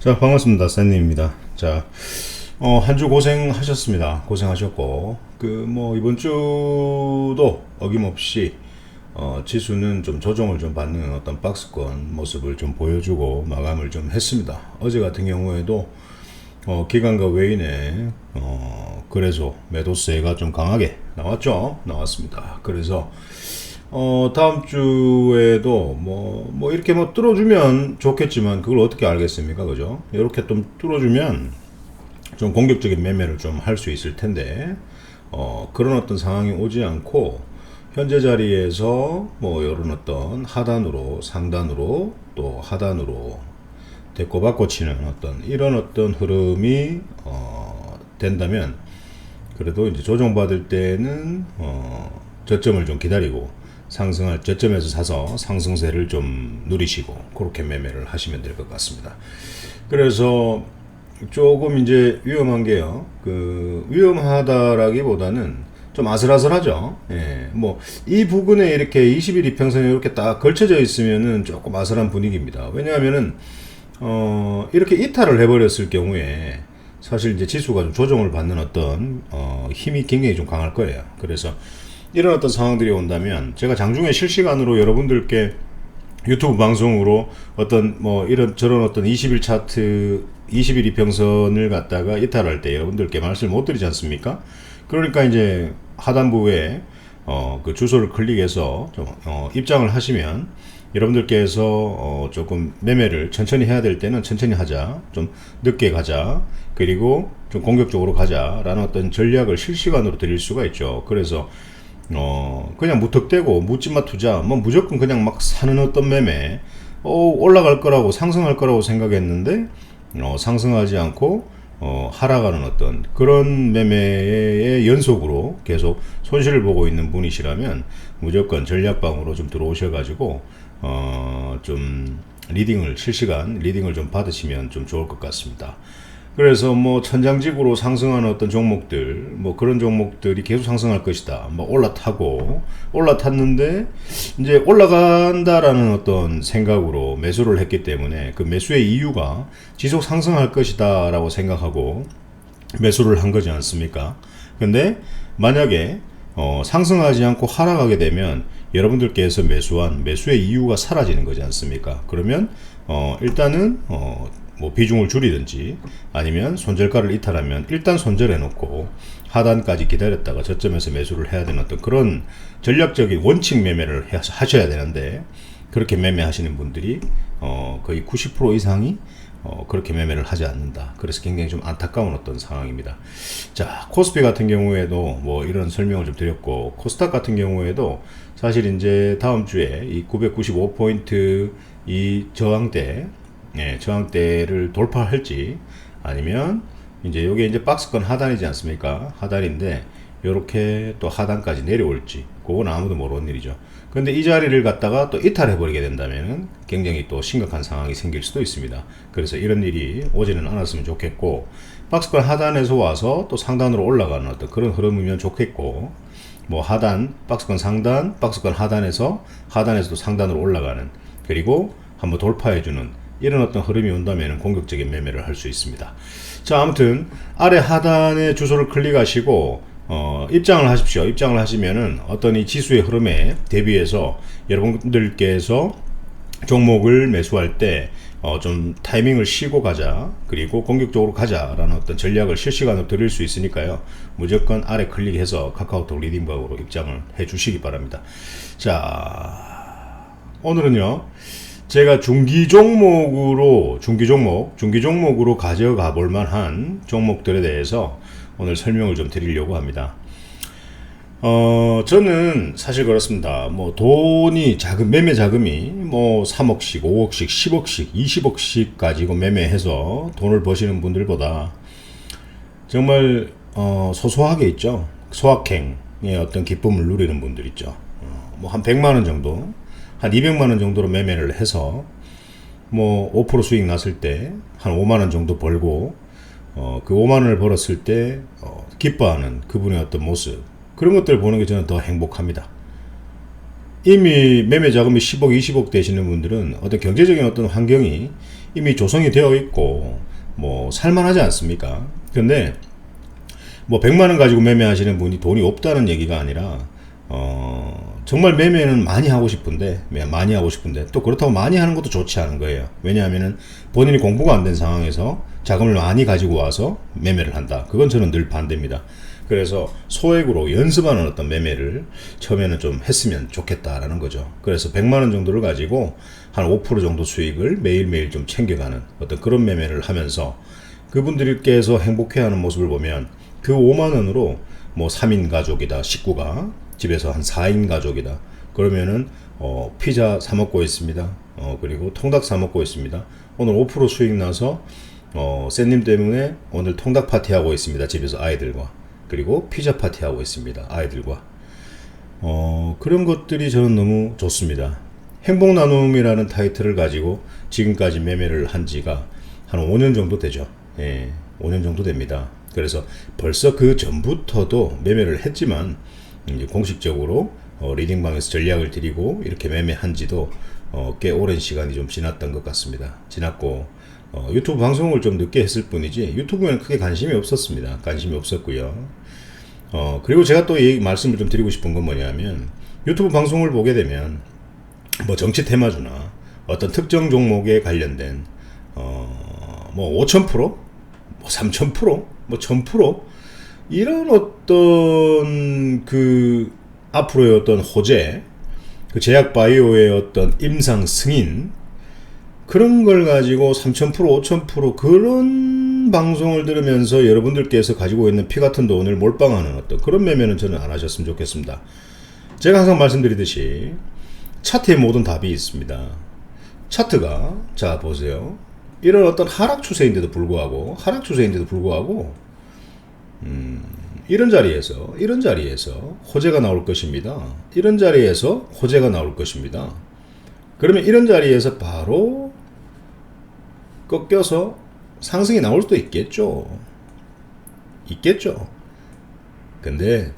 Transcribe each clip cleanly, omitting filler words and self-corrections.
자, 반갑습니다. 샌님입니다. 자, 한 주 고생하셨습니다. 고생하셨고, 이번 주도 어김없이, 지수는 좀 조정을 좀 받는 어떤 박스권 모습을 좀 보여주고 마감을 좀 했습니다. 어제 같은 경우에도, 기관과 외인의, 거래소, 매도세가 좀 강하게 나왔죠? 나왔습니다. 그래서, 다음 주에도 이렇게 뚫어주면 좋겠지만 그걸 어떻게 알겠습니까? 그죠? 이렇게 좀 뚫어주면 좀 공격적인 매매를 좀 할 수 있을 텐데, 그런 어떤 상황이 오지 않고 현재 자리에서 이런 어떤 하단으로 상단으로 또 하단으로 대꼬박고 치는 이런 어떤 흐름이 된다면, 그래도 이제 조정받을 때는 저점을 좀 기다리고 상승할 저점에서 사서 상승세를 좀 누리시고 그렇게 매매를 하시면 될 것 같습니다. 그래서 조금 이제 위험한 게요. 위험하다라기보다는 좀 아슬아슬하죠. 예, 이 부근에 이렇게 21 이평선이 이렇게 딱 걸쳐져 있으면은 조금 아슬한 분위기입니다. 왜냐하면은 이렇게 이탈을 해버렸을 경우에 사실 이제 지수가 좀 조정을 받는 어떤 힘이 굉장히 좀 강할 거예요. 그래서 이런 어떤 상황들이 온다면 제가 장중에 실시간으로 여러분들께 유튜브 방송으로 이런 저런 어떤 20일 차트 21 이평선을 갖다가 이탈할 때 여러분들께 말씀을 못 드리지 않습니까? 그러니까 이제 하단부에 그 주소를 클릭해서 좀 입장을 하시면 여러분들께서 조금 매매를 천천히 해야 될 때는 천천히 하자, 좀 늦게 가자, 그리고 좀 공격적으로 가자라는 어떤 전략을 실시간으로 드릴 수가 있죠. 그래서 그냥 무턱대고 묻지마 투자, 무조건 그냥 막 사는 어떤 매매, 올라갈 거라고 상승할 거라고 생각했는데 상승하지 않고 하락하는 어떤 그런 매매의 연속으로 계속 손실을 보고 있는 분이시라면 무조건 전략방으로 좀 들어오셔가지고 좀 실시간 리딩을 좀 받으시면 좀 좋을 것 같습니다. 그래서 천장직으로 상승하는 어떤 종목들, 그런 종목들이 계속 상승할 것이다. 올라탔는데 이제 올라간다라는 어떤 생각으로 매수를 했기 때문에 그 매수의 이유가 지속 상승할 것이다라고 생각하고 매수를 한 거지 않습니까? 근데 만약에 상승하지 않고 하락하게 되면 여러분들께서 매수한 매수의 이유가 사라지는 거지 않습니까? 그러면 일단은 비중을 줄이든지 아니면 손절가를 이탈하면 일단 손절해 놓고 하단까지 기다렸다가 저점에서 매수를 해야 되는 어떤 그런 전략적인 원칙 매매를 하셔야 되는데, 그렇게 매매하시는 분들이 거의 90% 이상이 그렇게 매매를 하지 않는다. 그래서 굉장히 좀 안타까운 어떤 상황입니다. 자, 코스피 같은 경우에도 이런 설명을 좀 드렸고, 코스닥 같은 경우에도 사실 이제 다음 주에 이 995포인트 이 저항대를 돌파할지, 아니면 이제 요게 이제 박스권 하단이지 않습니까? 하단인데 요렇게 또 하단까지 내려올지, 그건 아무도 모르는 일이죠. 근데 이 자리를 갖다가 또 이탈해 버리게 된다면 굉장히 또 심각한 상황이 생길 수도 있습니다. 그래서 이런 일이 오지는 않았으면 좋겠고, 박스권 하단에서 와서 또 상단으로 올라가는 어떤 그런 흐름이면 좋겠고, 하단, 박스권 상단, 박스권 하단에서 또 상단으로 올라가는, 그리고 한번 돌파해주는 이런 어떤 흐름이 온다면 공격적인 매매를 할 수 있습니다. 자, 아무튼 아래 하단에 주소를 클릭하시고 입장을 하십시오. 입장을 하시면은 어떤 이 지수의 흐름에 대비해서 여러분들께서 종목을 매수할 때 좀 타이밍을 쉬고 가자, 그리고 공격적으로 가자라는 어떤 전략을 실시간으로 드릴 수 있으니까요. 무조건 아래 클릭해서 카카오톡 리딩방으로 입장을 해 주시기 바랍니다. 자, 오늘은요, 제가 중기 종목으로 가져가 볼 만한 종목들에 대해서 오늘 설명을 좀 드리려고 합니다. 저는 사실 그렇습니다. 돈이 매매 자금이 3억씩, 5억씩, 10억씩, 20억씩 가지고 매매해서 돈을 버시는 분들보다 정말 소소하게 있죠. 소확행의 어떤 기쁨을 누리는 분들 있죠. 한 100만원 정도, 한 200만원 정도로 매매를 해서 5% 수익 났을 때 한 5만원 정도 벌고, 그 5만원을 벌었을 때 기뻐하는 그분의 어떤 모습, 그런 것들을 보는 게 저는 더 행복합니다. 이미 매매 자금이 10억, 20억 되시는 분들은 어떤 경제적인 어떤 환경이 이미 조성이 되어 있고 뭐 살만하지 않습니까? 근데 뭐 100만 원 가지고 매매하시는 분이 돈이 없다는 얘기가 아니라 정말 매매는 많이 하고 싶은데 또 그렇다고 많이 하는 것도 좋지 않은 거예요. 왜냐하면은 본인이 공부가 안 된 상황에서 자금을 많이 가지고 와서 매매를 한다. 그건 저는 늘 반대입니다. 그래서 소액으로 연습하는 어떤 매매를 처음에는 좀 했으면 좋겠다라는 거죠. 그래서 100만 원 정도를 가지고 한 5% 정도 수익을 매일매일 좀 챙겨가는 어떤 그런 매매를 하면서 그분들께서 행복해하는 모습을 보면 그 5만 원으로 뭐 3인 가족이다, 식구가 집에서 한 4인 가족이다. 그러면은 피자 사 먹고 있습니다. 그리고 통닭 사 먹고 있습니다. 오늘 5% 수익 나서 쌤님 때문에 오늘 통닭 파티 하고 있습니다. 집에서 아이들과. 그리고 피자 파티 하고 있습니다. 아이들과. 그런 것들이 저는 너무 좋습니다. 행복 나눔이라는 타이틀을 가지고 지금까지 매매를 한 지가 한 5년 정도 되죠. 예, 5년 정도 됩니다. 그래서 벌써 그 전부터도 매매를 했지만 이제 공식적으로 리딩방에서 전략을 드리고 이렇게 매매한 지도 꽤 오랜 시간이 좀 지났던 것 같습니다. 지났고 유튜브 방송을 좀 늦게 했을 뿐이지 유튜브에는 크게 관심이 없었습니다. 관심이 없었고요. 그리고 제가 또 이 말씀을 좀 드리고 싶은 건 뭐냐면 유튜브 방송을 보게 되면 뭐 정치 테마주나 어떤 특정 종목에 관련된 뭐 5000%, 뭐 3000%, 뭐 1000% 이런 어떤 그 앞으로의 어떤 호재, 그 제약 바이오의 어떤 임상 승인 그런 걸 가지고 3000%, 5000% 그런 방송을 들으면서 여러분들께서 가지고 있는 피 같은 돈을 몰빵하는 어떤 그런 매매는 저는 안 하셨으면 좋겠습니다. 제가 항상 말씀드리듯이 차트에 모든 답이 있습니다. 차트가 자 보세요. 이런 어떤 하락 추세인데도 불구하고 이런 자리에서 호재가 나올 것입니다. 이런 자리에서 호재가 나올 것입니다. 그러면 이런 자리에서 바로 꺾여서 상승이 나올 수도 있겠죠. 근데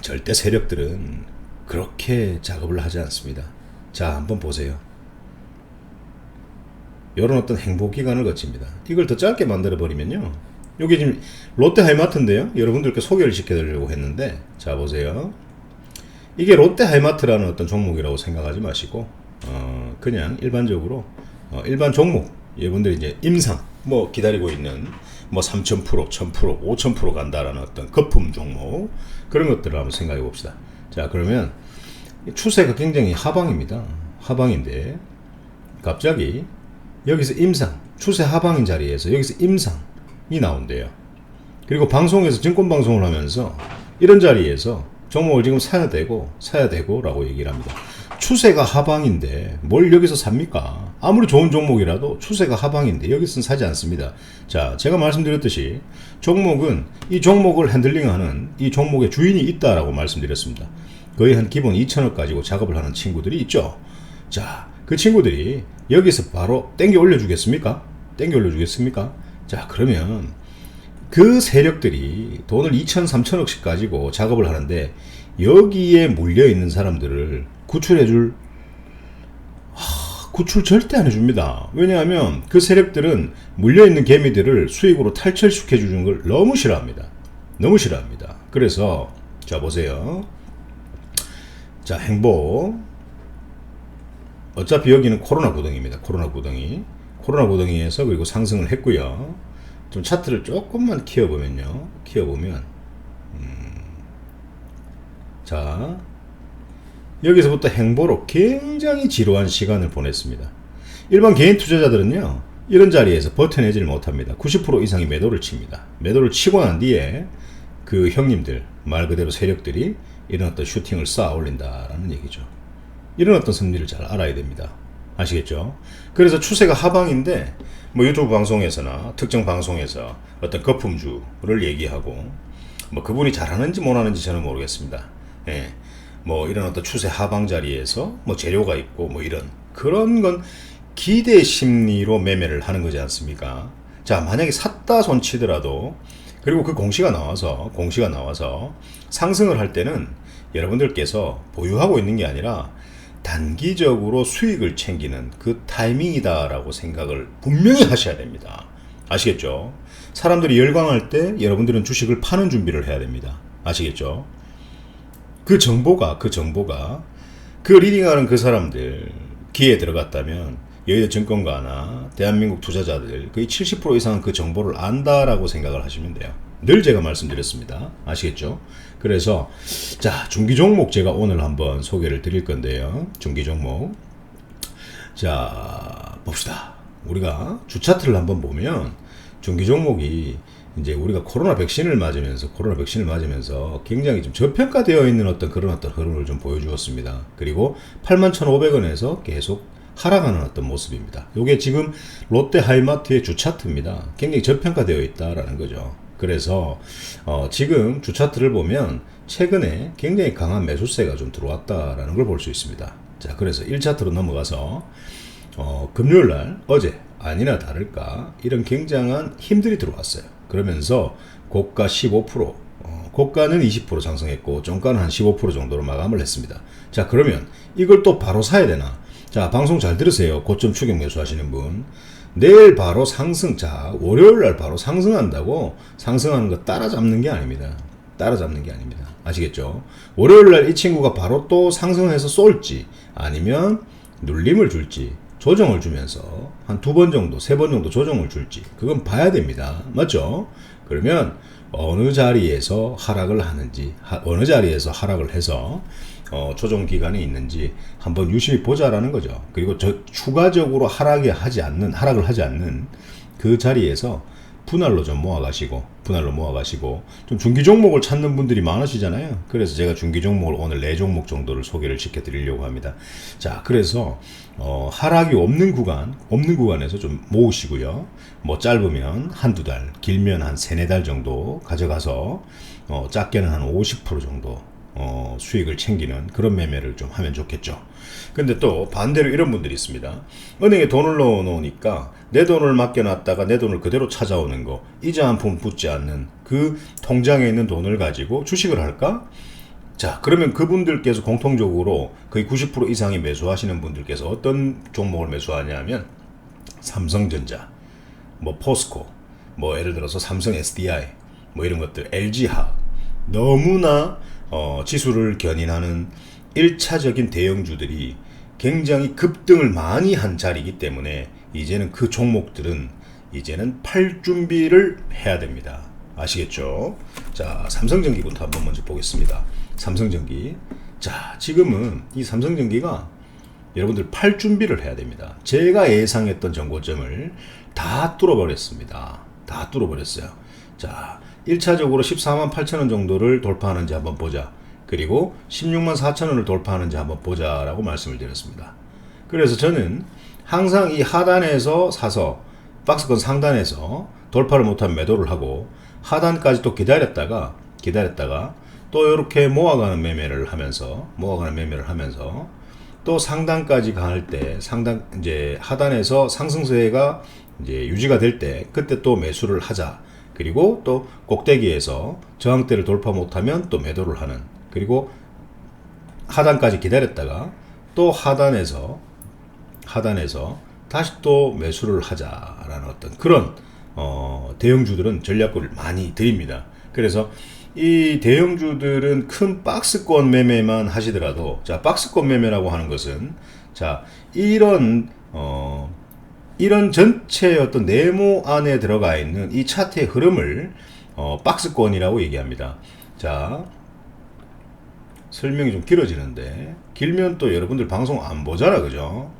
절대 세력들은 그렇게 작업을 하지 않습니다. 자, 한번 보세요. 이런 어떤 행보기간을 거칩니다. 이걸 더 짧게 만들어버리면요. 여기 지금 롯데 하이마트인데요. 여러분들께 소개를 시켜드리려고 했는데, 자, 보세요. 이게 롯데 하이마트라는 어떤 종목이라고 생각하지 마시고, 그냥 일반적으로, 일반 종목, 여러분들이 이제 임상, 뭐 기다리고 있는, 뭐 3000%, 1000%, 5000% 간다라는 어떤 거품 종목, 그런 것들을 한번 생각해 봅시다. 자, 그러면 추세가 굉장히 하방입니다. 하방인데, 갑자기 여기서 임상, 추세 하방인 자리에서 여기서 임상이 나온대요. 그리고 방송에서 증권방송을 하면서 이런 자리에서 종목을 지금 사야 되고 라고 얘기를 합니다. 추세가 하방인데 뭘 여기서 삽니까? 아무리 좋은 종목이라도 추세가 하방인데 여기서는 사지 않습니다. 자, 제가 말씀드렸듯이 종목은 이 종목을 핸들링하는 이 종목의 주인이 있다라고 말씀드렸습니다. 거의 한 기본 2천억 가지고 작업을 하는 친구들이 있죠. 자, 그 친구들이 여기서 바로 땡겨 올려주겠습니까? 자, 그러면 그 세력들이 돈을 2천, 3천억씩 가지고 작업을 하는데 여기에 물려있는 사람들을 구출 절대 안 해줍니다. 왜냐하면 그 세력들은 물려있는 개미들을 수익으로 탈출시켜주는 걸 너무 싫어합니다. 그래서 자, 보세요. 자, 행보. 어차피 여기는 코로나 구덩이입니다. 코로나 구덩이에서 그리고 상승을 했고요. 좀 차트를 조금만 키워보면 자, 여기서부터 행보로 굉장히 지루한 시간을 보냈습니다. 일반 개인 투자자들은요, 이런 자리에서 버텨내질 못합니다. 90% 이상이 매도를 칩니다. 매도를 치고 난 뒤에 그 형님들, 말 그대로 세력들이 이런 어떤 슈팅을 쌓아 올린다라는 얘기죠. 이런 어떤 승리를 잘 알아야 됩니다. 아시겠죠? 그래서 추세가 하방인데 뭐 유튜브 방송에서나 특정 방송에서 어떤 거품주를 얘기하고 뭐 그분이 잘하는지 못하는지 저는 모르겠습니다. 예. 뭐 이런 어떤 추세 하방 자리에서 뭐 재료가 있고 뭐 이런 그런 건 기대 심리로 매매를 하는 거지 않습니까? 자, 만약에 샀다 손치더라도 그리고 그 공시가 나와서 상승을 할 때는 여러분들께서 보유하고 있는 게 아니라 단기적으로 수익을 챙기는 그 타이밍이다라고 생각을 분명히 하셔야 됩니다. 아시겠죠? 사람들이 열광할 때 여러분들은 주식을 파는 준비를 해야 됩니다. 아시겠죠? 그 정보가 그 리딩하는 그 사람들 기회에 들어갔다면 여의도 증권가나 대한민국 투자자들 거의 70% 이상은 그 정보를 안다라고 생각을 하시면 돼요. 늘 제가 말씀드렸습니다. 아시겠죠? 그래서 자, 중기 종목 제가 오늘 한번 소개를 드릴 건데요. 중기 종목. 자, 봅시다. 우리가 주차트를 한번 보면 중기 종목이 이제 우리가 코로나 백신을 맞으면서 굉장히 좀 저평가되어 있는 어떤 흐름을 좀 보여주었습니다. 그리고 81,500원에서 계속 하락하는 어떤 모습입니다. 이게 지금 롯데 하이마트의 주차트입니다. 굉장히 저평가되어 있다라는 거죠. 그래서 지금 주차트를 보면 최근에 굉장히 강한 매수세가 좀 들어왔다라는 걸 볼 수 있습니다. 자, 그래서 1차트로 넘어가서 금요일날 어제 아니나 다를까 이런 굉장한 힘들이 들어왔어요. 그러면서 고가 15%, 고가는 20% 상승했고 종가는 한 15% 정도로 마감을 했습니다. 자, 그러면 이걸 또 바로 사야 되나? 자, 방송 잘 들으세요. 고점 추격 매수하시는 분. 내일 바로 상승, 자, 월요일날 바로 상승한다고 상승하는 거 따라잡는 게 아닙니다. 아시겠죠? 월요일날 이 친구가 바로 또 상승해서 쏠지 아니면 눌림을 줄지 조정을 주면서 한 2번 정도, 3번 정도 조정을 줄지 그건 봐야 됩니다. 맞죠? 그러면 어느 자리에서 하락을 하는지, 어느 자리에서 하락을 해서 조정 기간이 있는지 한번 유심히 보자라는 거죠. 그리고 추가적으로 하락을 하지 않는 그 자리에서 분할로 모아가시고 좀 중기 종목을 찾는 분들이 많으시잖아요. 그래서 제가 중기 종목을 오늘 4종목 정도를 소개를 시켜드리려고 합니다. 자, 그래서 하락이 없는 구간에서 좀 모으시고요. 뭐 짧으면 한두 달, 길면 한 3-4달 정도 가져가서 작게는 한 50% 정도 수익을 챙기는 그런 매매를 좀 하면 좋겠죠. 근데 또 반대로 이런 분들이 있습니다. 은행에 돈을 넣어 놓으니까 내 돈을 맡겨놨다가 내 돈을 그대로 찾아오는 거, 이자 한 푼 붙지 않는 그 통장에 있는 돈을 가지고 주식을 할까? 자, 그러면 그분들께서 공통적으로 거의 90% 이상이 매수하시는 분들께서 어떤 종목을 매수하냐면 삼성전자, 뭐 포스코, 뭐 예를 들어서 삼성 SDI, 뭐 이런 것들, LG화학, 너무나 지수를 견인하는 1차적인 대형주들이 굉장히 급등을 많이 한 자리이기 때문에 이제는 그 종목들은 이제는 팔 준비를 해야 됩니다. 아시겠죠? 자, 삼성전기부터 한번 먼저 보겠습니다. 삼성전기. 자, 지금은 이 삼성전기가 여러분들 팔 준비를 해야 됩니다. 제가 예상했던 정고점을 다 뚫어버렸습니다. 다 뚫어버렸어요. 자, 1차적으로 14만 8천원 정도를 돌파하는지 한번 보자. 그리고 16만 4천원을 돌파하는지 한번 보자라고 말씀을 드렸습니다. 그래서 저는 항상 이 하단에서 사서 박스권 상단에서 돌파를 못하면 매도를 하고 하단까지 또 기다렸다가 또 이렇게 모아가는 매매를 하면서 또 상단까지 갈 때 이제 하단에서 상승세가 이제 유지가 될 때 그때 또 매수를 하자. 그리고 또 꼭대기에서 저항대를 돌파 못하면 또 매도를 하는, 그리고 하단까지 기다렸다가 또 하단에서 다시 또 매수를 하자라는 어떤 그런 대형주들은 전략권을 많이 드립니다. 그래서 이 대형주들은 큰 박스권 매매만 하시더라도, 자, 박스권 매매라고 하는 것은 자, 이런 전체의 어떤 네모 안에 들어가 있는 이 차트의 흐름을 박스권이라고 얘기합니다. 자, 설명이 좀 길어지는데 길면 또 여러분들 방송 안 보잖아, 그죠?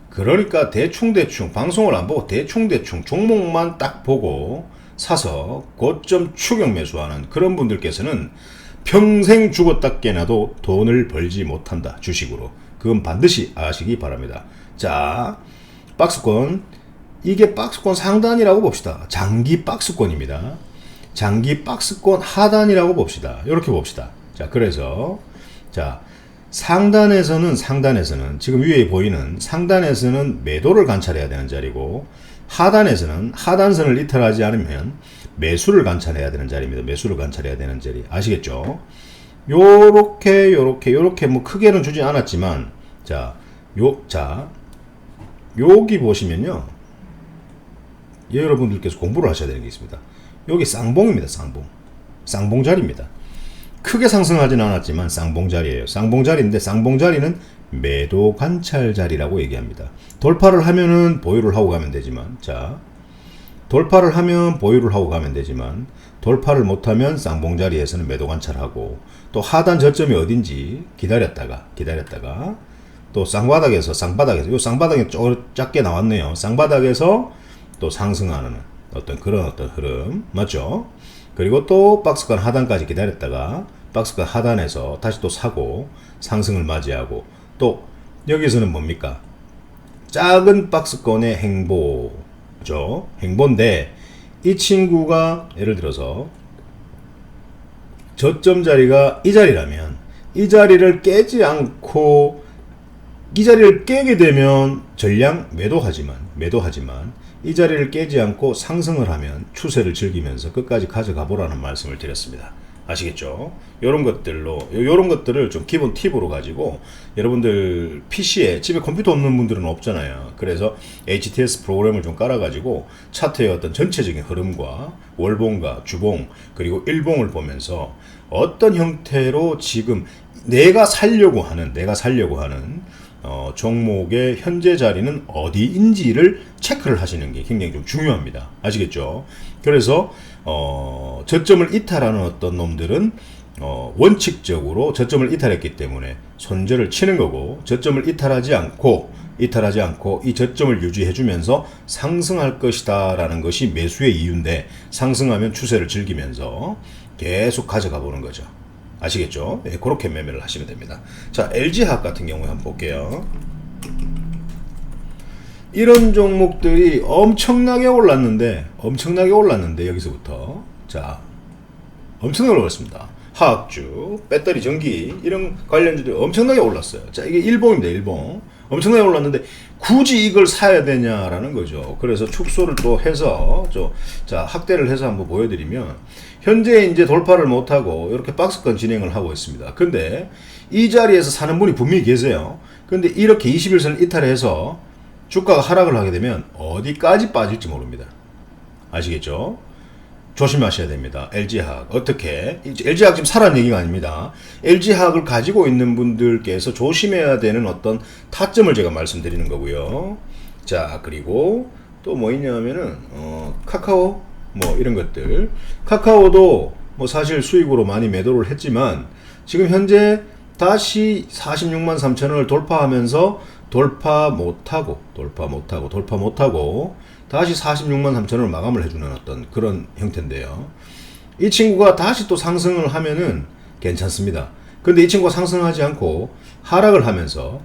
그러니까 대충 방송을 안 보고 대충 종목만 딱 보고 사서 고점 추격 매수하는 그런 분들께서는 평생 죽었다 깨나도 돈을 벌지 못한다, 주식으로. 그건 반드시 아시기 바랍니다. 자, 박스권, 이게 박스권 상단이라고 봅시다. 장기 박스권입니다. 장기 박스권 하단이라고 봅시다. 이렇게 봅시다. 자, 그래서 자, 상단에서는 지금 위에 보이는 상단에서는 매도를 관찰해야 되는 자리고, 하단에서는 하단선을 이탈하지 않으면 매수를 관찰해야 되는 자리입니다. 매수를 관찰해야 되는 자리. 아시겠죠? 요렇게 뭐 크게는 주지 않았지만, 여기 보시면요. 여러분들께서 공부를 하셔야 되는 게 있습니다. 여기 쌍봉입니다. 쌍봉자리입니다. 크게 상승하진 않았지만 쌍봉자리예요. 쌍봉자리인데 쌍봉자리는 매도 관찰 자리라고 얘기합니다. 돌파를 하면은 보유를 하고 가면 되지만, 돌파를 하면 보유를 하고 가면 되지만, 돌파를 못하면 쌍봉자리에서는 매도 관찰하고, 또 하단 저점이 어딘지 기다렸다가 또 쌍바닥에서 요 쌍바닥이 작게 나왔네요. 쌍바닥에서 또 상승하는 그런 흐름 맞죠? 그리고 또 박스권 하단까지 기다렸다가 박스권 하단에서 다시 또 사고 상승을 맞이하고, 또 여기서는 뭡니까? 작은 박스권의 행보죠. 행보인데 이 친구가 예를 들어서 저점 자리가 이 자리라면 이 자리를 깨지 않고, 이 자리를 깨게 되면 전량 매도하지만 이 자리를 깨지 않고 상승을 하면 추세를 즐기면서 끝까지 가져가 보라는 말씀을 드렸습니다. 아시겠죠? 요런 것들을 좀 기본 팁으로 가지고, 여러분들 PC에 집에 컴퓨터 없는 분들은 없잖아요. 그래서 HTS 프로그램을 좀 깔아가지고 차트의 어떤 전체적인 흐름과 월봉과 주봉 그리고 일봉을 보면서 어떤 형태로 지금 내가 살려고 하는 종목의 현재 자리는 어디인지를 체크를 하시는 게 굉장히 좀 중요합니다. 아시겠죠? 그래서 저점을 이탈하는 어떤 놈들은 원칙적으로 저점을 이탈했기 때문에 손절을 치는 거고, 저점을 이탈하지 않고 이 저점을 유지해주면서 상승할 것이다 라는 것이 매수의 이유인데, 상승하면 추세를 즐기면서 계속 가져가 보는 거죠. 아시겠죠? 네, 그렇게 매매를 하시면 됩니다. 자, LG화학 같은 경우에 한번 볼게요. 이런 종목들이 엄청나게 올랐는데 여기서부터 엄청나게 올랐습니다. 화학주, 배터리, 전기 이런 관련주들이 엄청나게 올랐어요. 자, 이게 일봉입니다. 일봉. 엄청나게 올랐는데 굳이 이걸 사야 되냐라는 거죠. 그래서 축소를 또 해서 확대를 해서 한번 보여드리면, 현재 이제 돌파를 못하고 이렇게 박스권 진행을 하고 있습니다. 근데 이 자리에서 사는 분이 분명히 계세요. 근데 이렇게 21선을 이탈해서 주가가 하락을 하게 되면 어디까지 빠질지 모릅니다. 아시겠죠? 조심하셔야 됩니다. LG화학. 어떻게? LG화학 지금 사라는 얘기가 아닙니다. LG화학을 가지고 있는 분들께서 조심해야 되는 어떤 타점을 제가 말씀드리는 거고요. 자, 그리고 또 뭐 있냐면은 카카오 이런 것들. 카카오도 사실 수익으로 많이 매도를 했지만 지금 현재 다시 46만 3천원을 돌파하면서 돌파 못하고 다시 46만 3천원을 마감을 해주는 어떤 그런 형태인데요. 이 친구가 다시 또 상승을 하면은 괜찮습니다. 근데 이 친구가 상승하지 않고 하락을 하면서,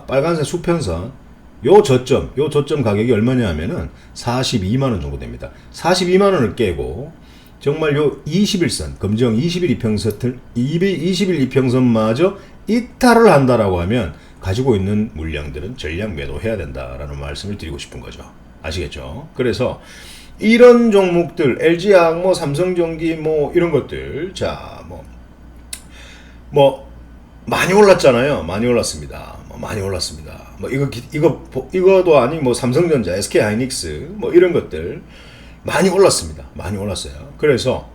빨간색 수평선 요 저점 가격이 얼마냐 하면은 42만원 정도 됩니다. 42만원을 깨고 정말 요 21선 검정 21 이평선마저 이탈을 한다라고 하면 가지고 있는 물량들은 전량 매도해야 된다라는 말씀을 드리고 싶은 거죠. 아시겠죠? 그래서 이런 종목들 LG화학 삼성전기 이런 것들 많이 올랐잖아요. 많이 올랐습니다. 이거도 아니 삼성전자, SK하이닉스 이런 것들 많이 올랐습니다. 많이 올랐어요. 그래서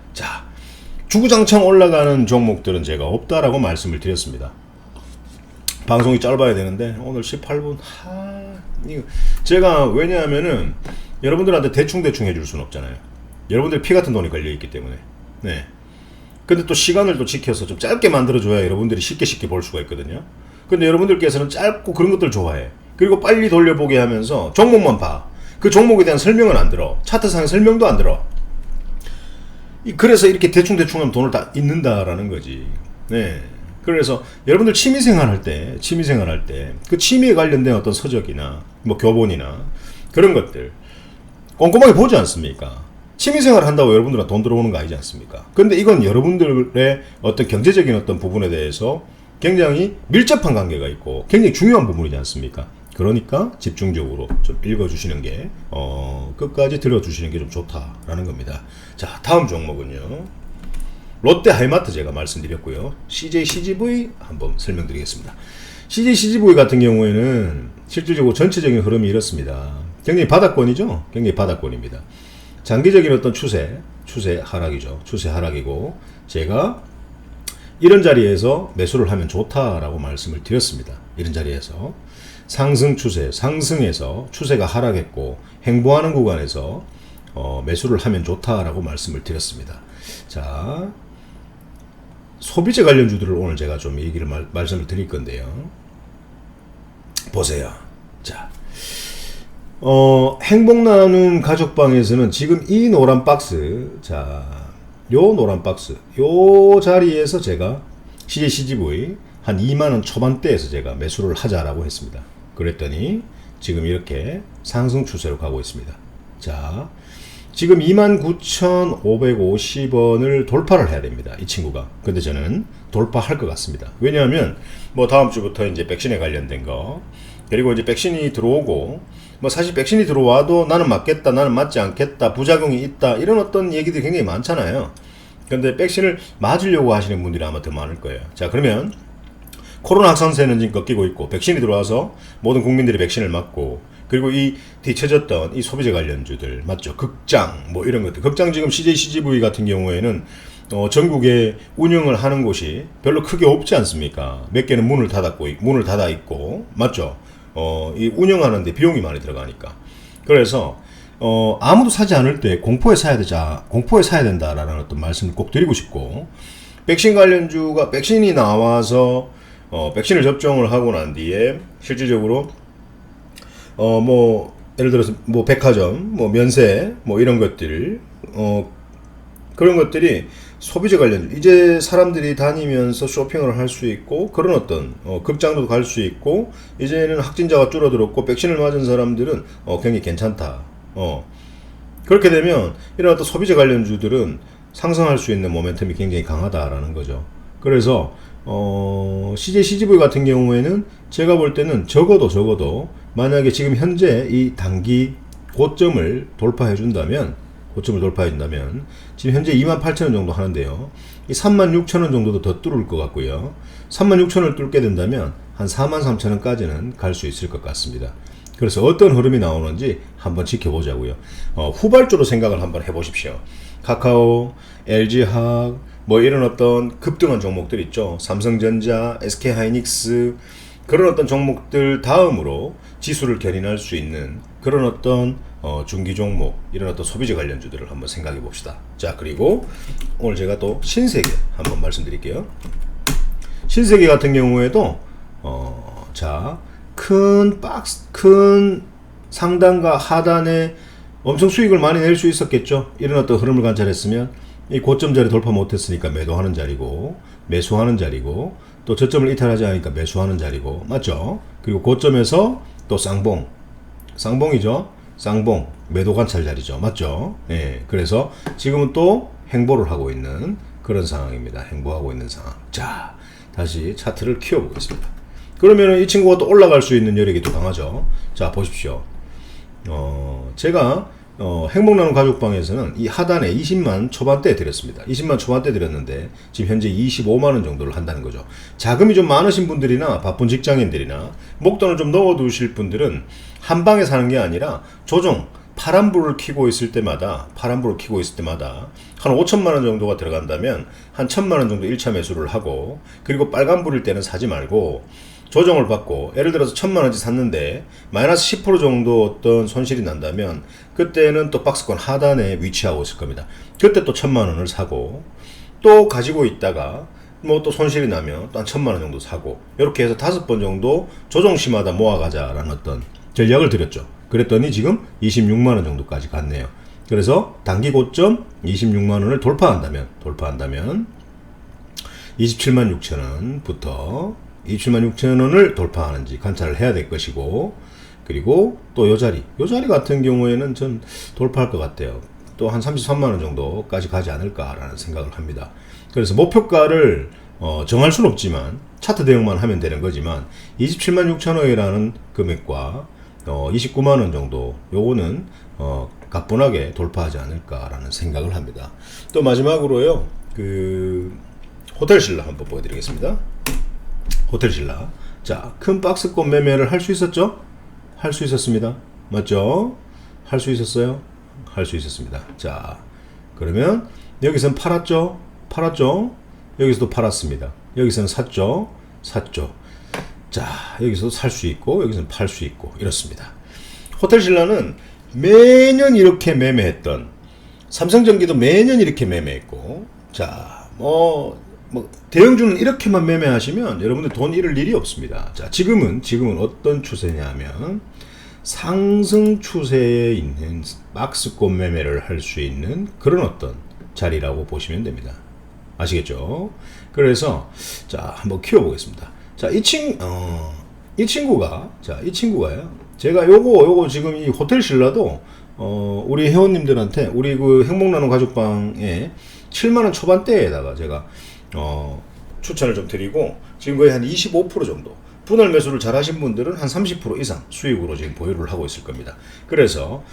주구장창 올라가는 종목들은 제가 없다라고 말씀을 드렸습니다. 방송이 짧아야 되는데 오늘 18분. 제가 왜냐하면은 여러분들한테 대충 해줄 수는 없잖아요. 여러분들 피 같은 돈이 걸려 있기 때문에. 네. 근데 또 시간을 또 지켜서 좀 짧게 만들어줘야 여러분들이 쉽게 볼 수가 있거든요. 근데 여러분들께서는 짧고 그런 것들 좋아해. 그리고 빨리 돌려보게 하면서 종목만 봐. 그 종목에 대한 설명은 안 들어. 차트상의 설명도 안 들어. 그래서 이렇게 대충 하면 돈을 다 잊는다라는 거지. 네. 그래서 여러분들 취미생활 할 때 그 취미에 관련된 어떤 서적이나 교본이나 그런 것들 꼼꼼하게 보지 않습니까? 취미생활 한다고 여러분들한테 돈 들어오는 거 아니지 않습니까? 근데 이건 여러분들의 어떤 경제적인 어떤 부분에 대해서 굉장히 밀접한 관계가 있고 굉장히 중요한 부분이지 않습니까? 그러니까 집중적으로 좀 읽어주시는 게 끝까지 들어주시는 게 좀 좋다라는 겁니다. 자, 다음 종목은요. 롯데 하이마트 제가 말씀드렸고요. CJ CGV 한번 설명드리겠습니다. CJ CGV 같은 경우에는 실질적으로 전체적인 흐름이 이렇습니다. 굉장히 바닥권이죠. 굉장히 바닥권입니다. 장기적인 어떤 추세 하락이죠. 추세 하락이고, 제가 이런 자리에서 매수를 하면 좋다라고 말씀을 드렸습니다. 이런 자리에서 상승 추세, 상승에서 추세가 하락했고 행보하는 구간에서 매수를 하면 좋다라고 말씀을 드렸습니다. 자, 소비재 관련주들을 오늘 제가 좀 얘기를 말씀을 드릴 건데요. 보세요. 자, 행복나눔 가족방에서는 지금 이 노란 박스, 자, 요 노란 박스, 요 자리에서 제가 CJ CGV 한 2만원 초반대에서 제가 매수를 하자라고 했습니다. 그랬더니 지금 이렇게 상승 추세로 가고 있습니다. 자, 지금 29,550원을 돌파를 해야 됩니다. 이 친구가. 근데 저는 돌파할 것 같습니다. 왜냐하면 뭐 다음 주부터 이제 백신에 관련된 거, 그리고 이제 백신이 들어오고, 뭐 사실 백신이 들어와도 나는 맞겠다, 나는 맞지 않겠다, 부작용이 있다, 이런 어떤 얘기들이 굉장히 많잖아요. 근데 백신을 맞으려고 하시는 분들이 아마 더 많을 거예요. 자, 그러면 코로나 확산세는 지금 꺾이고 있고, 백신이 들어와서 모든 국민들이 백신을 맞고, 그리고 이 뒤처졌던 이 소비재 관련주들 맞죠? 극장 뭐 이런 것들, 극장 지금 CJ CGV 같은 경우에는 전국에 운영을 하는 곳이 별로 크게 없지 않습니까? 몇 개는 문을 닫아 있고 맞죠? 이 운영하는데 비용이 많이 들어가니까. 그래서 아무도 사지 않을 때 공포에 사야 된다라는 어떤 말씀을 꼭 드리고 싶고, 백신 관련주가 백신이 나와서 백신을 접종을 하고 난 뒤에 실질적으로 뭐 예를 들어서 뭐 백화점, 뭐 면세, 뭐 이런 것들, 그런 것들이 소비재 관련주, 이제 사람들이 다니면서 쇼핑을 할 수 있고, 그런 어떤 극장도 갈 수 있고, 이제는 확진자가 줄어들었고 백신을 맞은 사람들은 굉장히 괜찮다. 그렇게 되면 이런 어떤 소비재 관련주들은 상승할 수 있는 모멘텀이 굉장히 강하다라는 거죠. 그래서 CJ CGV 같은 경우에는 제가 볼 때는 적어도 만약에 지금 현재 이 단기 고점을 돌파해 준다면 지금 현재 28,000원 정도 하는데요. 이 36,000원 정도도 더 뚫을 것 같고요. 36,000원을 뚫게 된다면 한 43,000원까지는 갈 수 있을 것 같습니다. 그래서 어떤 흐름이 나오는지 한번 지켜보자고요. 후발주로 생각을 한번 해보십시오. 카카오, LG화학, 뭐 이런 어떤 급등한 종목들 있죠. 삼성전자, SK하이닉스, 그런 어떤 종목들 다음으로 지수를 견인할 수 있는 그런 어떤 중기 종목, 이런 어떤 소비재 관련주들을 한번 생각해 봅시다. 자, 그리고 오늘 제가 또 신세계 한번 말씀드릴게요. 신세계 같은 경우에도 자, 큰 상단과 하단에 엄청 수익을 많이 낼 수 있었겠죠. 이런 어떤 흐름을 관찰했으면 이 고점 자리 돌파 못했으니까 매도하는 자리고, 매수하는 자리고, 또 저점을 이탈하지 않으니까 매수하는 자리고, 맞죠? 그리고 고점에서 또 쌍봉이죠. 쌍봉 매도 관찰 자리죠. 맞죠? 예. 그래서 지금은 또 행보를 하고 있는 그런 상황입니다. 행보하고 있는 상황. 자, 다시 차트를 키워보겠습니다. 그러면 이 친구가 또 올라갈 수 있는 여력이 또 강하죠. 자, 보십시오. 제가 행복나눔 가족방에서는 이 하단에 20만 초반대에 드렸습니다. 20만 초반대 드렸는데 지금 현재 25만원 정도를 한다는 거죠. 자금이 좀 많으신 분들이나 바쁜 직장인들이나 목돈을 좀 넣어두실 분들은 한 방에 사는 게 아니라 조정, 파란불을 켜고 있을 때마다 한 5천만원 정도가 들어간다면 한 1,000만원 정도 1차 매수를 하고, 그리고 빨간불일 때는 사지 말고 조정을 받고, 예를 들어서 1,000만원치 샀는데 마이너스 10% 정도 어떤 손실이 난다면 그때는 또 박스권 하단에 위치하고 있을 겁니다. 그때 또 1,000만원을 사고, 또 가지고 있다가 뭐 또 손실이 나면 또 한 1,000만원 정도 사고, 이렇게 해서 5번 정도 조정시마다 모아가자라는 어떤 전략을 드렸죠. 그랬더니 지금 26만원 정도까지 갔네요. 그래서 단기 고점 26만원을 돌파한다면 27만 6천원부터 27만 6천원을 돌파하는지 관찰을 해야 될 것이고, 그리고 또 요 자리 같은 경우에는 전 돌파할 것 같아요. 또 한 33만원 정도까지 가지 않을까라는 생각을 합니다. 그래서 목표가를 정할 수는 없지만 차트 대응만 하면 되는 거지만 27만 6천원이라는 금액과 29만원 정도, 요거는 가뿐하게 돌파하지 않을까라는 생각을 합니다. 또 마지막으로요, 그 호텔신라 한번 보여드리겠습니다. 호텔신라. 자, 큰 박스권 매매를 할 수 있었죠? 할 수 있었습니다. 맞죠? 할 수 있었어요? 할 수 있었습니다. 자, 그러면 여기서는 팔았죠? 팔았죠? 여기서도 팔았습니다. 여기서는 샀죠? 샀죠? 자, 여기서도 살 수 있고 여기서는 팔 수 있고 이렇습니다. 호텔신라는 매년 이렇게 매매했던, 삼성전기도 매년 이렇게 매매했고, 자, 대형주는 이렇게만 매매하시면 여러분들 돈 잃을 일이 없습니다. 자, 지금은 어떤 추세냐면 상승 추세에 있는 박스권 매매를 할 수 있는 그런 어떤 자리라고 보시면 됩니다. 아시겠죠? 그래서 자, 한번 키워보겠습니다. 자, 이 친구가요. 제가 요거 지금 이 호텔신라도 우리 회원님들한테 우리 그 행복나눔 가족방에 7만원 초반대에다가 제가 추천을 좀 드리고, 지금 거의 한 25% 정도 분할 매수를 잘 하신 분들은 한 30% 이상 수익으로 지금 보유를 하고 있을 겁니다. 그래서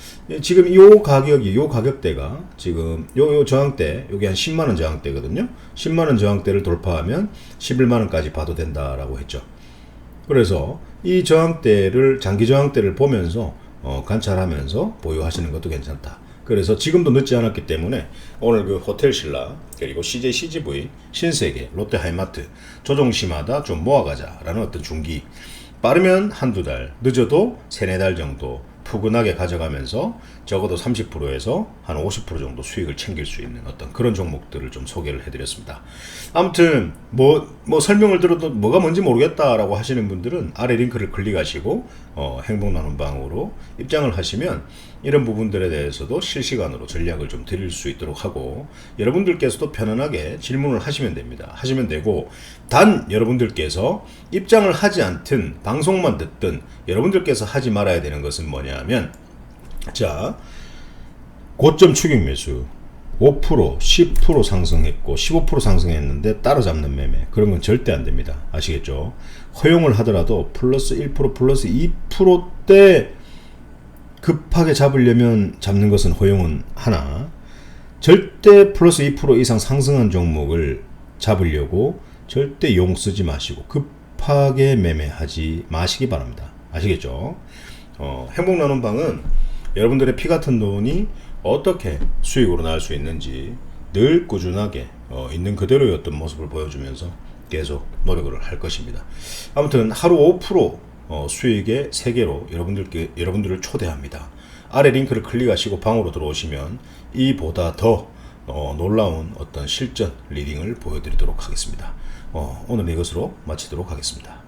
지금 요 가격대가 지금 요 저항대, 요게 한 10만원 저항대거든요. 10만원 저항대를 돌파하면 11만원까지 봐도 된다라고 했죠. 그래서 이 저항대를, 장기 저항대를 보면서 관찰하면서 보유하시는 것도 괜찮다. 그래서 지금도 늦지 않았기 때문에 오늘 그 호텔신라, 그리고 CJ CGV, 신세계, 롯데하이마트 조정시마다 좀 모아가자라는 어떤 중기, 빠르면 한두 달, 늦어도 세네 달 정도 푸근하게 가져가면서 적어도 30%에서 한 50% 정도 수익을 챙길 수 있는 어떤 그런 종목들을 좀 소개를 해드렸습니다. 아무튼 뭐 설명을 들어도 뭐가 뭔지 모르겠다라고 하시는 분들은 아래 링크를 클릭하시고 행복나눔방으로 입장을 하시면 이런 부분들에 대해서도 실시간으로 전략을 좀 드릴 수 있도록 하고, 여러분들께서도 편안하게 질문을 하시면 됩니다. 하시면 되고, 단 여러분들께서 입장을 하지 않든 방송만 듣든 여러분들께서 하지 말아야 되는 것은 뭐냐면, 자, 고점 추격 매수 5%, 10% 상승했고 15% 상승했는데 따라잡는 매매, 그런 건 절대 안 됩니다. 아시겠죠? 허용을 하더라도 플러스 1%, 플러스 2%대 급하게 잡으려면 잡는 것은 허용은 하나, 절대 플러스 2% 이상 상승한 종목을 잡으려고 절대 용 쓰지 마시고 급하게 매매하지 마시기 바랍니다. 아시겠죠? 행복나눔방은 여러분들의 피 같은 돈이 어떻게 수익으로 나올 수 있는지 늘 꾸준하게 있는 그대로의 어떤 모습을 보여주면서 계속 노력을 할 것입니다. 아무튼 하루 5% 수익의 세계로 여러분들을 초대합니다. 아래 링크를 클릭하시고 방으로 들어오시면 이보다 더 놀라운 어떤 실전 리딩을 보여드리도록 하겠습니다. 오늘 이것으로 마치도록 하겠습니다.